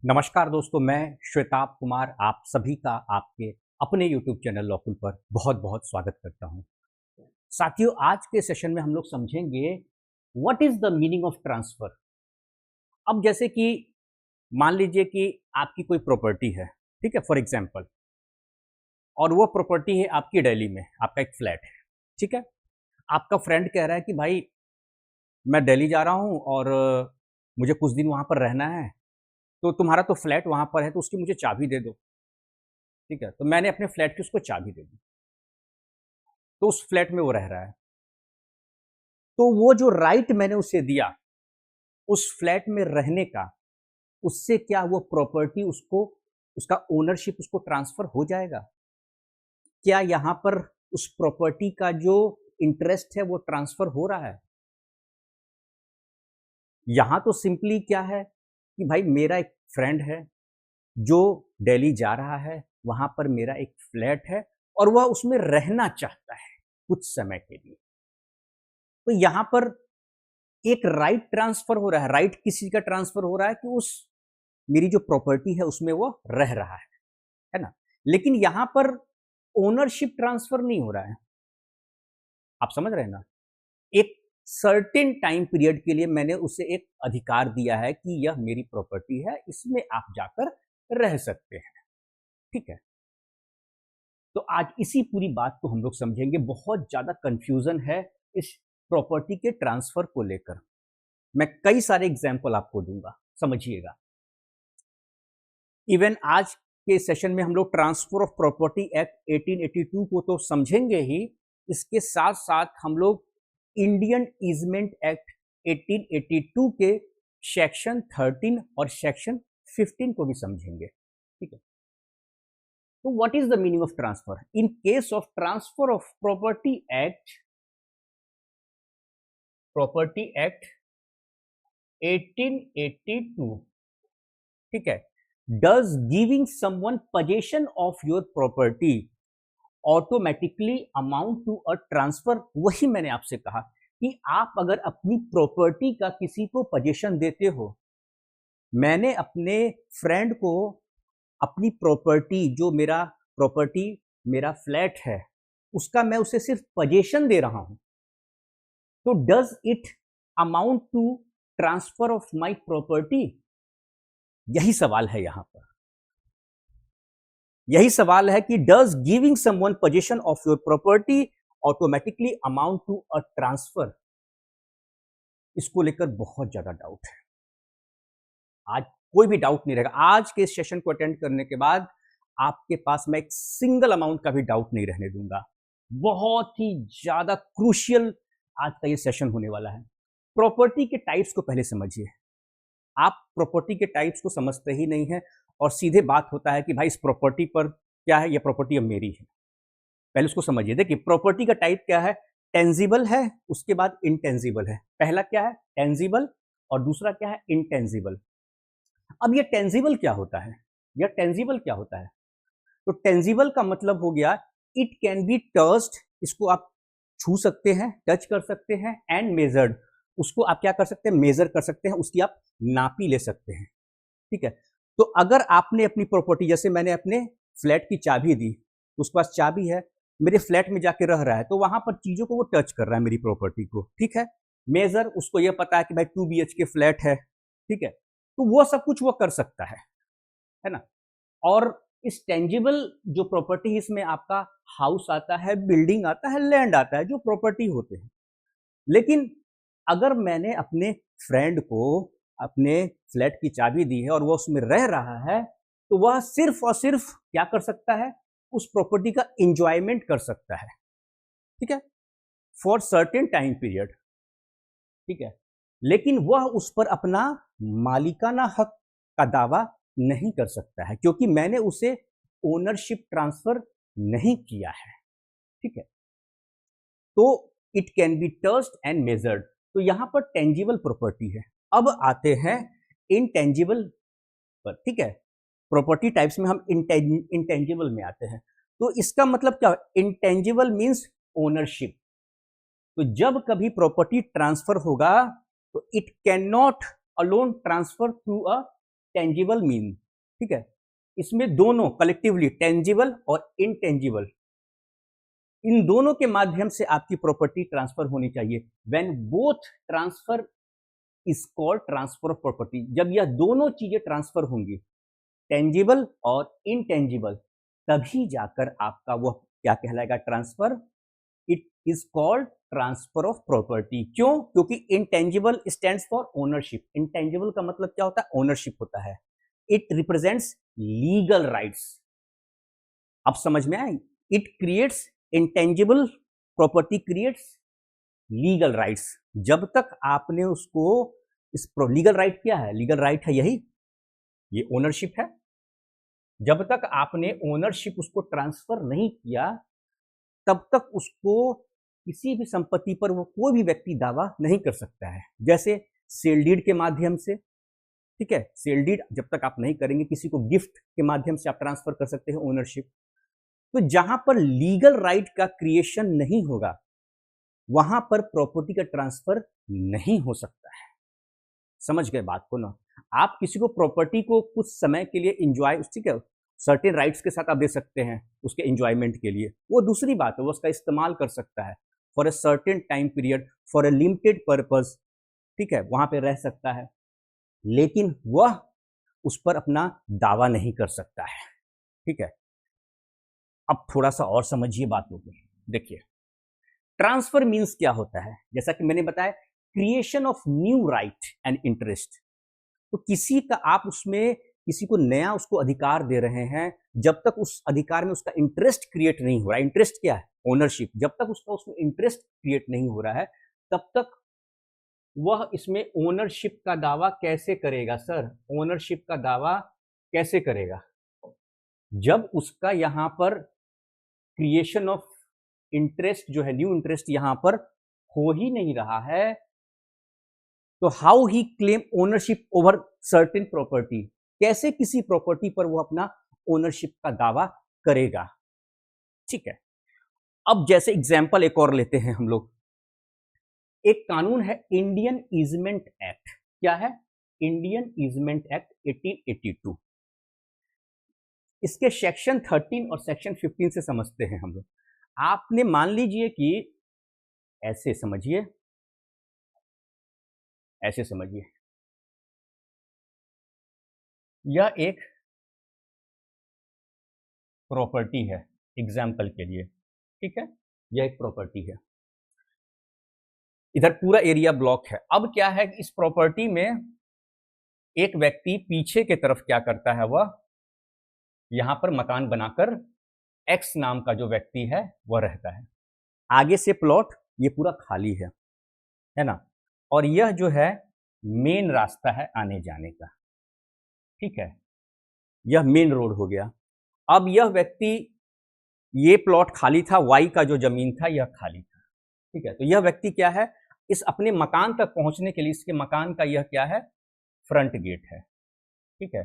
नमस्कार दोस्तों, मैं श्वेताब कुमार आप सभी का आपके अपने YouTube चैनल लॉकुल पर बहुत-बहुत स्वागत करता हूं। साथियों, आज के सेशन में हम लोग समझेंगे what is the meaning of transfer. अब जैसे कि मान लीजिए कि आपकी कोई प्रॉपर्टी है, ठीक है, फॉर एग्जांपल, और वो प्रॉपर्टी है आपकी दिल्ली में, आपका एक फ्लैट है, ठीक है। आपका फ्रेंड कह रहा है कि भाई मैं दिल्ली जा रहा हूँ और मुझे कुछ दिन वहाँ पर रहना है, तो तुम्हारा तो फ्लैट वहाँ पर है तो उसकी मुझे चाबी दे दो। ठीक है, तो मैंने अपने फ्लैट की उसको चाबी दे दी, तो उस फ्लैट में वो रह रहा है। तो वो जो राइट मैंने उसे दिया उस फ्लैट में रहने का, उससे क्या वो प्रॉपर्टी उसको, उसका ओनरशिप उसको ट्रांसफर हो जाएगा? क्या यहाँ पर उस प्रॉपर्टी का जो इंटरेस्ट है वो ट्रांसफर हो रहा है? यहाँ तो सिंपली क्या है कि भाई मेरा एक फ्रेंड है जो दिल्ली जा रहा है, वहां पर मेरा एक फ्लैट है और वह उसमें रहना चाहता है कुछ समय के लिए। तो यहां पर एक राइट ट्रांसफर हो रहा है। राइट किसी का ट्रांसफर हो रहा है कि उस मेरी जो प्रॉपर्टी है उसमें वो रह रहा है ना। लेकिन यहां पर ओनरशिप ट्रांसफर नहीं हो रहा है। आप समझ रहे हैं ना। एक सर्टेन टाइम पीरियड के लिए मैंने उसे एक अधिकार दिया है कि यह मेरी प्रॉपर्टी है, इसमें आप जाकर रह सकते हैं। ठीक है, तो आज इसी पूरी बात को हम लोग समझेंगे। बहुत ज्यादा कंफ्यूजन है इस प्रॉपर्टी के ट्रांसफर को लेकर। मैं कई सारे एग्जाम्पल आपको दूंगा, समझिएगा। इवन आज के सेशन में हम लोग ट्रांसफर ऑफ प्रॉपर्टी एक्ट 1882 को तो समझेंगे ही, इसके साथ साथ हम लोग इंडियन ईजमेंट एक्ट 1882 के सेक्शन 13 और सेक्शन 15 को भी समझेंगे। ठीक है, तो what is the meaning of transfer in case of transfer of property act 1882। ठीक है, does giving someone possession of your property automatically amount to a transfer. वही मैंने आपसे कहा कि आप अगर अपनी प्रॉपर्टी का किसी को पोजेशन देते हो, मैंने अपने फ्रेंड को अपनी प्रॉपर्टी, जो मेरा प्रॉपर्टी मेरा फ्लैट है, उसका मैं उसे सिर्फ पोजेशन दे रहा हूं, तो does it amount to transfer of my property? यही सवाल है यहां पर। यही सवाल है कि does giving someone position of your property automatically amount to a transfer? इसको लेकर बहुत ज्यादा डाउट है। आज कोई भी डाउट नहीं रहेगा। आज के इस सेशन को अटेंड करने के बाद आपके पास मैं एक सिंगल अमाउंट का भी डाउट नहीं रहने दूंगा। बहुत ही ज्यादा क्रूशियल आज का ये सेशन होने वाला है। प्रॉपर्टी के टाइप्स को पहले समझिए। आप प्रॉपर्टी के टाइप्स को समझते ही नहीं है और सीधे बात होता है कि भाई इस प्रॉपर्टी पर क्या है, ये प्रॉपर्टी अब मेरी है। पहले उसको समझिए। देखिए, प्रॉपर्टी का टाइप क्या है? टेंजिबल है, उसके बाद इंटेंजिबल है। पहला क्या है? टेंजिबल, और दूसरा क्या है? इंटेंजिबल। अब ये टेंजिबल क्या होता है? यह टेंजिबल क्या होता है? तो टेंजिबल का मतलब हो गया इट कैन बी टच्ड, इसको आप छू सकते हैं, टच कर सकते हैं, एंड मेजर्ड, उसको आप क्या कर सकते हैं? मेजर कर सकते हैं, उसकी आप नापी ले सकते हैं। ठीक है, तो अगर आपने अपनी प्रॉपर्टी, जैसे मैंने अपने फ्लैट की चाबी दी, उसके पास चाबी है, मेरे फ्लैट में जाके रह रहा है, तो वहां पर चीजों को वो टच कर रहा है, मेरी प्रॉपर्टी को। ठीक है, मेजर, उसको ये पता है कि भाई 2 BHK फ्लैट है। ठीक है, तो वो सब कुछ वो कर सकता है ना। और इस टेंजिबल जो प्रॉपर्टी, इसमें आपका हाउस आता है, बिल्डिंग आता है, लैंड आता है, जो प्रॉपर्टी होते हैं। लेकिन अगर मैंने अपने फ्रेंड को अपने फ्लैट की चाबी दी है और वो उसमें रह रहा है, तो वह सिर्फ और सिर्फ क्या कर सकता है? उस प्रॉपर्टी का इंजॉयमेंट कर सकता है। ठीक है, फॉर सर्टेन टाइम पीरियड। ठीक है, लेकिन वह उस पर अपना मालिकाना हक का दावा नहीं कर सकता है, क्योंकि मैंने उसे ओनरशिप ट्रांसफर नहीं किया है। ठीक है, तो it can be touched and measured. तो यहां पर टेंजिबल प्रॉपर्टी है। अब आते हैं इनटेंजिबल पर। ठीक है, प्रॉपर्टी टाइप्स में हम इंटेंजिबल में आते हैं। तो इसका मतलब क्या? Intangible means ownership. तो जब कभी प्रॉपर्टी ट्रांसफर होगा, तो it can not alone transfer through a tangible mean, ठीक है, इसमें दोनों कलेक्टिवली टेंजिबल और इनटेंजिबल, इन दोनों के माध्यम से आपकी प्रॉपर्टी ट्रांसफर होनी चाहिए। When both transfer is called transfer of property, जब यह दोनों चीजें ट्रांसफर होंगी, टेंजिबल और इनटेंजिबल, तभी जाकर आपका वह क्या कहलाएगा, transfer. It is called transfer of property. क्यों? क्योंकि intangible stands for ownership. Intangible का मतलब क्या होता है? ओनरशिप होता है। It represents legal rights. अब समझ में आए? It creates intangible property creates legal rights. जब तक आपने उसको, इस लीगल राइट क्या है? लीगल राइट है यही, ये ओनरशिप है। जब तक आपने ओनरशिप उसको ट्रांसफर नहीं किया, तब तक उसको किसी भी संपत्ति पर वो कोई भी व्यक्ति दावा नहीं कर सकता है। जैसे सेल डीड के माध्यम से, ठीक है, सेल डीड जब तक आप नहीं करेंगे, किसी को गिफ्ट के माध्यम से आप ट्रांसफर कर सकते हैं ओनरशिप। तो जहां पर लीगल राइट का क्रिएशन नहीं होगा, वहां पर प्रॉपर्टी का ट्रांसफर नहीं हो सकता है। समझ गए बात को ना? आप किसी को प्रॉपर्टी को कुछ समय के लिए इंजॉय, ठीक है, सर्टेन राइट्स के साथ आप दे सकते हैं उसके इंजॉयमेंट के लिए, वो दूसरी बात है, वो उसका इस्तेमाल कर सकता है for a certain time period, for a limited purpose, ठीक है, वहां पे रह सकता है, लेकिन वह उस पर अपना दावा नहीं कर सकता है। ठीक है, अब थोड़ा सा और समझिए बातों को। देखिए, ट्रांसफर मीन्स क्या होता है? जैसा कि मैंने बताया, creation of new right and interest. तो किसी का आप उसमें किसी को नया उसको अधिकार दे रहे हैं, जब तक उस अधिकार में उसका इंटरेस्ट क्रिएट नहीं हो रहा है। इंटरेस्ट क्या है? ओनरशिप। जब तक उसका उसमें इंटरेस्ट क्रिएट नहीं हो रहा है, तब तक वह इसमें ओनरशिप का दावा कैसे करेगा? सर, ओनरशिप का दावा कैसे करेगा? जब उसका यहां पर क्रिएशन ऑफ इंटरेस्ट जो है, न्यू इंटरेस्ट यहां पर हो ही नहीं रहा है, तो how he claim ownership over certain property? कैसे किसी प्रॉपर्टी पर वो अपना ओनरशिप का दावा करेगा? ठीक है, अब जैसे एग्जांपल एक और लेते हैं हम लोग। एक कानून है इंडियन ईजमेंट एक्ट। क्या है? Indian easement act 1882। इसके सेक्शन 13 और सेक्शन 15 से समझते हैं हम लोग। आपने मान लीजिए कि, ऐसे समझिए, ऐसे समझिए, यह एक प्रॉपर्टी है, एग्जाम्पल के लिए, ठीक है, यह एक प्रॉपर्टी है, इधर पूरा एरिया ब्लॉक है। अब क्या है कि इस प्रॉपर्टी में एक व्यक्ति पीछे के तरफ क्या करता है, वह यहां पर मकान बनाकर एक्स नाम का जो व्यक्ति है वह रहता है। आगे से प्लॉट ये पूरा खाली है ना, और यह जो है मेन रास्ता है आने जाने का, ठीक है, यह मेन रोड हो गया। अब यह व्यक्ति, ये प्लॉट खाली था, वाई का जो जमीन था यह खाली था, ठीक है, तो यह व्यक्ति क्या है, इस अपने मकान तक पहुंचने के लिए, इसके मकान का यह क्या है, फ्रंट गेट है, ठीक है,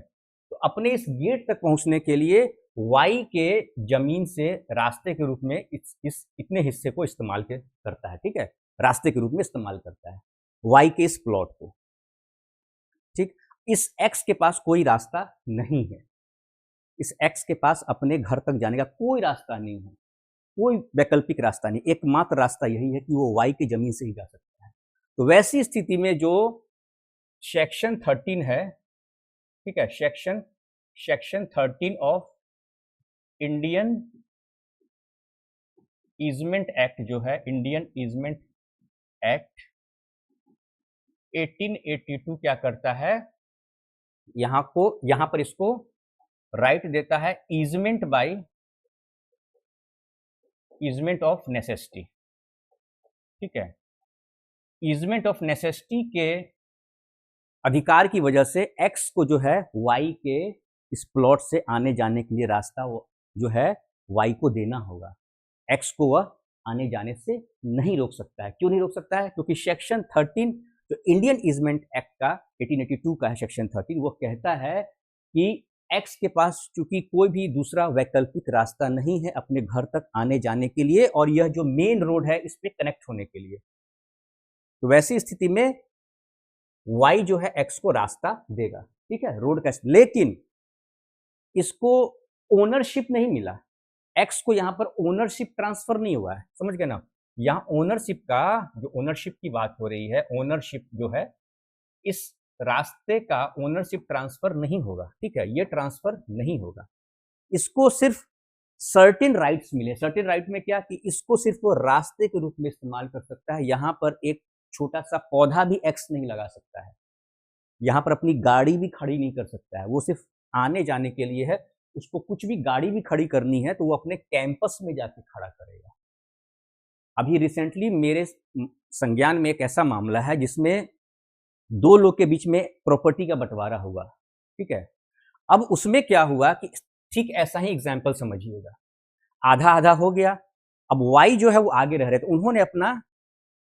तो अपने इस गेट तक पहुंचने के लिए वाई के जमीन से रास्ते के रूप में इस इतने हिस्से को इस्तेमाल करता है, ठीक है, रास्ते के रूप में इस्तेमाल करता है वाई के इस प्लॉट को, ठीक। इस एक्स के पास कोई रास्ता नहीं है, इस एक्स के पास अपने घर तक जाने का कोई रास्ता नहीं है, कोई वैकल्पिक रास्ता नहीं, एकमात्र रास्ता यही है कि वो वाई की जमीन से ही जा सकता है। तो वैसी स्थिति में जो सेक्शन 13 है, ठीक है, section 13 of Indian easement act जो है, इंडियन ईजमेंट एक्ट 1882 क्या करता है, यहां पर इसको राइट देता है easement by easement of necessity, ठीक है, ईजमेंट ऑफ नेसेसिटी के अधिकार की वजह से एक्स को जो है वाई के इस प्लॉट से आने जाने के लिए रास्ता वो जो है वाई को देना होगा, एक्स को वह आने जाने से नहीं रोक सकता है। क्यों नहीं रोक सकता है? क्योंकि सेक्शन 13 जो इंडियन ईजमेंट एक्ट का 1882 का है, सेक्शन 13, वो कहता है कि एक्स के पास चूंकि कोई भी दूसरा वैकल्पिक रास्ता नहीं है अपने घर तक आने जाने के लिए, और यह जो मेन रोड है इस पे कनेक्ट होने के लिए, तो वैसी स्थिति में वाई जो है एक्स को रास्ता देगा। ठीक है, रोड का, लेकिन इसको ओनरशिप नहीं मिला, एक्स को यहाँ पर ओनरशिप ट्रांसफर नहीं हुआ है, समझ गए ना। यहाँ ओनरशिप का, जो ओनरशिप की बात हो रही है, ओनरशिप जो है इस रास्ते का ओनरशिप ट्रांसफर नहीं होगा, ठीक है, ये ट्रांसफर नहीं होगा। इसको सिर्फ सर्टेन राइट्स मिले। सर्टेन राइट में क्या, कि इसको सिर्फ वो रास्ते के रूप में इस्तेमाल कर सकता है, यहाँ पर एक छोटा सा पौधा भी एक्स नहीं लगा सकता है, यहाँ पर अपनी गाड़ी भी खड़ी नहीं कर सकता है, वो सिर्फ आने जाने के लिए है। उसको कुछ भी गाड़ी भी खड़ी करनी है तो वो अपने कैंपस में जाके खड़ा करेगा। अभी रिसेंटली मेरे संज्ञान में एक ऐसा मामला है जिसमें दो लोग के बीच में प्रॉपर्टी का बंटवारा हुआ, ठीक है। अब उसमें क्या हुआ कि ठीक ऐसा ही एग्जाम्पल समझिएगा, आधा आधा हो गया। अब वाई जो है वो आगे रह रहे थे, उन्होंने अपना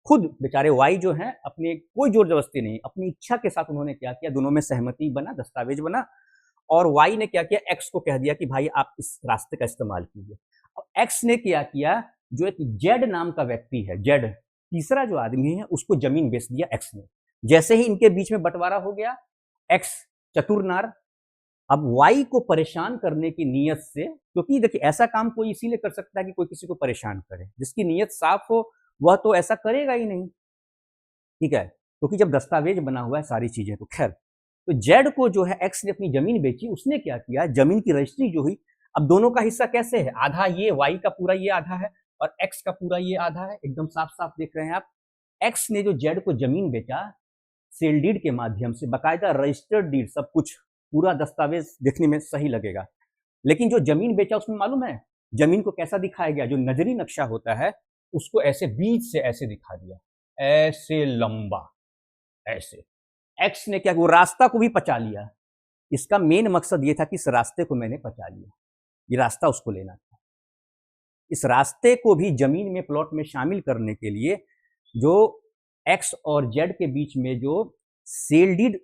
खुद बेचारे वाई जो है अपने, कोई जोर जबरदस्ती नहीं, अपनी इच्छा के साथ उन्होंने क्या किया, दोनों में सहमति बना, दस्तावेज बना, और वाई ने क्या किया, एक्स को कह दिया कि भाई आप इस रास्ते का इस्तेमाल कीजिए। अब एक्स ने क्या किया, जो एक जेड नाम का व्यक्ति है, जेड तीसरा जो आदमी है, उसको जमीन बेच दिया एक्स ने। जैसे ही इनके बीच में बंटवारा हो गया, एक्स चतुर नार अब वाई को परेशान करने की नीयत से, क्योंकि देखिए ऐसा काम कोई इसीलिए कर सकता है कि कोई किसी को परेशान करे, जिसकी नीयत साफ हो वह तो ऐसा करेगा ही नहीं, ठीक है, क्योंकि जब दस्तावेज बना हुआ है सारी चीजें, तो खैर, तो जेड को जो है एक्स ने अपनी जमीन बेची, उसने क्या किया, जमीन की रजिस्ट्री जो हुई, अब दोनों का हिस्सा कैसे है, आधा ये वाई का पूरा ये आधा है और एक्स का पूरा ये आधा है, एकदम साफ साफ देख रहे हैं आप। एक्स ने जो जेड को जमीन बेचा सेल डीड के माध्यम से, बाकायदा रजिस्टर्ड डीड, सब कुछ पूरा दस्तावेज देखने में सही लगेगा, लेकिन जो जमीन बेचा उसमें मालूम है जमीन को कैसा दिखाया गया, जो नजरी नक्शा होता है उसको ऐसे बीच से ऐसे दिखा दिया, ऐसे लंबा, ऐसे। एक्स ने क्या, वो रास्ता को भी पचा लिया। इसका मेन मकसद ये था कि इस रास्ते को मैंने पचा लिया, ये रास्ता उसको लेना था। इस रास्ते को भी जमीन में, प्लॉट में शामिल करने के लिए जो एक्स और जेड के बीच में जो सेल डीड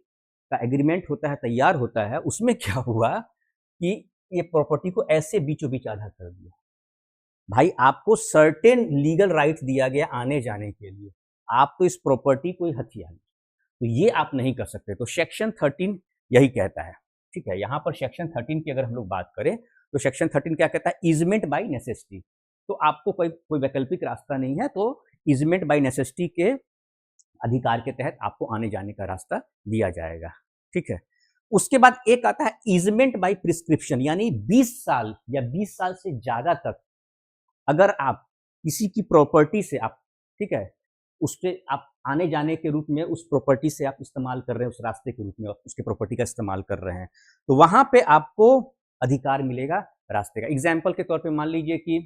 का एग्रीमेंट होता है, तैयार होता है, उसमें क्या हुआ कि ये प्रॉपर्टी को ऐसे बीचों बीच आधा कर दिया। भाई आपको सर्टेन लीगल राइट दिया गया आने जाने के लिए, आप तो इस प्रॉपर्टी को ही हथिया, तो ये आप नहीं कर सकते। तो सेक्शन 13 यही कहता है, ठीक है। यहाँ पर सेक्शन 13 की अगर हम लोग बात करें तो सेक्शन 13 क्या कहता है, इजमेंट बाय नेसेसिटी। तो आपको कोई वैकल्पिक रास्ता नहीं है, तो इजमेंट बाय नेसेसिटी के अधिकार के तहत आपको आने जाने का रास्ता दिया जाएगा, ठीक है। उसके बाद एक आता है इजमेंट बाय प्रिस्क्रिप्शन, यानी 20 साल या 20 साल से ज्यादा तक अगर आप किसी की प्रॉपर्टी से आप, ठीक है, उससे आप आने जाने के रूप में उस प्रॉपर्टी से आप इस्तेमाल कर रहे हैं, उस रास्ते के रूप में उसके प्रॉपर्टी का इस्तेमाल कर रहे हैं, तो वहां पे आपको अधिकार मिलेगा रास्ते का। एग्जाम्पल के तौर पे मान लीजिए कि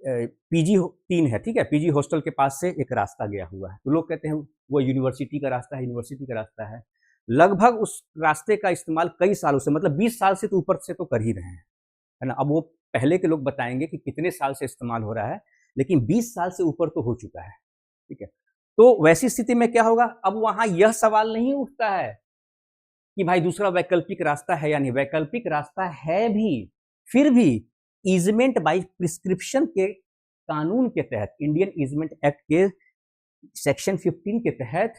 पीजी 3 है, ठीक है, पीजी हॉस्टल के पास से एक रास्ता गया हुआ है, तो लोग कहते हैं वो यूनिवर्सिटी का रास्ता है, यूनिवर्सिटी का रास्ता है। लगभग उस रास्ते का इस्तेमाल कई सालों से, मतलब 20 साल से तो ऊपर से तो कर ही रहे हैं, है ना। अब वो पहले के लोग बताएंगे कि कितने साल से इस्तेमाल हो रहा है, लेकिन 20 साल से ऊपर तो हो चुका है, ठीक है। तो वैसी स्थिति में क्या होगा, अब वहां यह सवाल नहीं उठता है कि भाई दूसरा वैकल्पिक रास्ता है या नहीं, वैकल्पिक रास्ता है भी, फिर भी ईजमेंट बाय प्रिस्क्रिप्शन के कानून के तहत, इंडियन ईजमेंट एक्ट के सेक्शन 15 के तहत,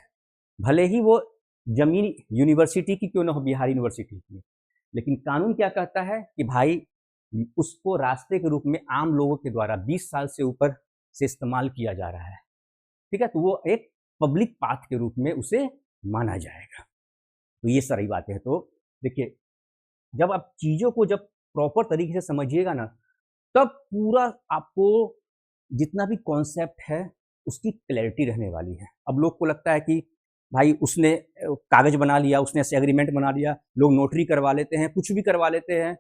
भले ही वो जमीन यूनिवर्सिटी की क्यों ना हो, बिहार यूनिवर्सिटी की, लेकिन कानून क्या कहता है कि भाई उसको रास्ते के रूप में आम लोगों के द्वारा 20 साल से ऊपर से इस्तेमाल किया जा रहा है, ठीक है, तो वो एक पब्लिक पाथ के रूप में उसे माना जाएगा। तो ये सारी बातें हैं। तो देखिए, जब आप चीज़ों को जब प्रॉपर तरीके से समझिएगा ना, तब पूरा आपको जितना भी कॉन्सेप्ट है उसकी क्लैरिटी रहने वाली है। अब लोग को लगता है कि भाई उसने कागज बना लिया, उसने ऐसे एग्रीमेंट बना लिया, लोग नोटरी करवा लेते हैं, कुछ भी करवा लेते हैं,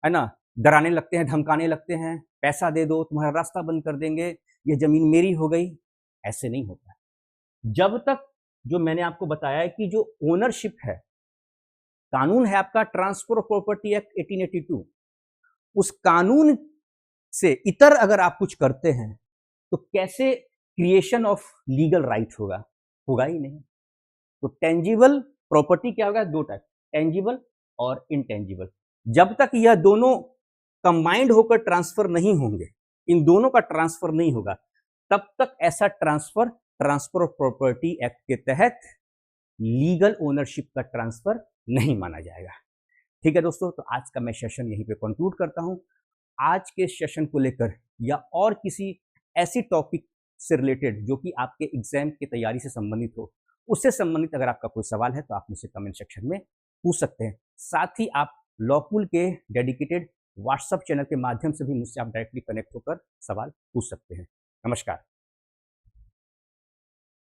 है ना, डराने लगते हैं, धमकाने लगते हैं, पैसा दे दो तुम्हारा रास्ता बंद कर देंगे, ये जमीन मेरी हो गई। ऐसे नहीं होता है। जब तक, जो मैंने आपको बताया है कि जो ओनरशिप है, कानून है आपका ट्रांसफर ऑफ प्रॉपर्टी एक्ट 1882, उस कानून से इतर अगर आप कुछ करते हैं तो कैसे क्रिएशन ऑफ लीगल राइट होगा, होगा ही नहीं। तो टेंजिबल प्रॉपर्टी क्या होगा, दो टाइप, टेंजिबल और इनटेंजिबल। जब तक यह दोनों कंबाइंड होकर ट्रांसफर नहीं होंगे, इन दोनों का ट्रांसफर नहीं होगा, तब तक ऐसा ट्रांसफर ऑफ प्रॉपर्टी एक्ट के तहत लीगल ओनरशिप का ट्रांसफर नहीं माना जाएगा। ठीक है दोस्तों, तो आज का मैं सेशन यहीं पे कंक्लूड करता हूं। आज के सेशन को लेकर या और किसी ऐसी टॉपिक से रिलेटेड जो कि आपके एग्जाम की तैयारी से संबंधित हो, उससे संबंधित अगर आपका कोई सवाल है तो आप मुझसे कमेंट सेक्शन में पूछ सकते हैं। साथ ही आप लॉपुल के डेडिकेटेड व्हाट्सएप चैनल के माध्यम से भी मुझसे आप डायरेक्टली कनेक्ट होकर सवाल पूछ सकते हैं। नमस्कार।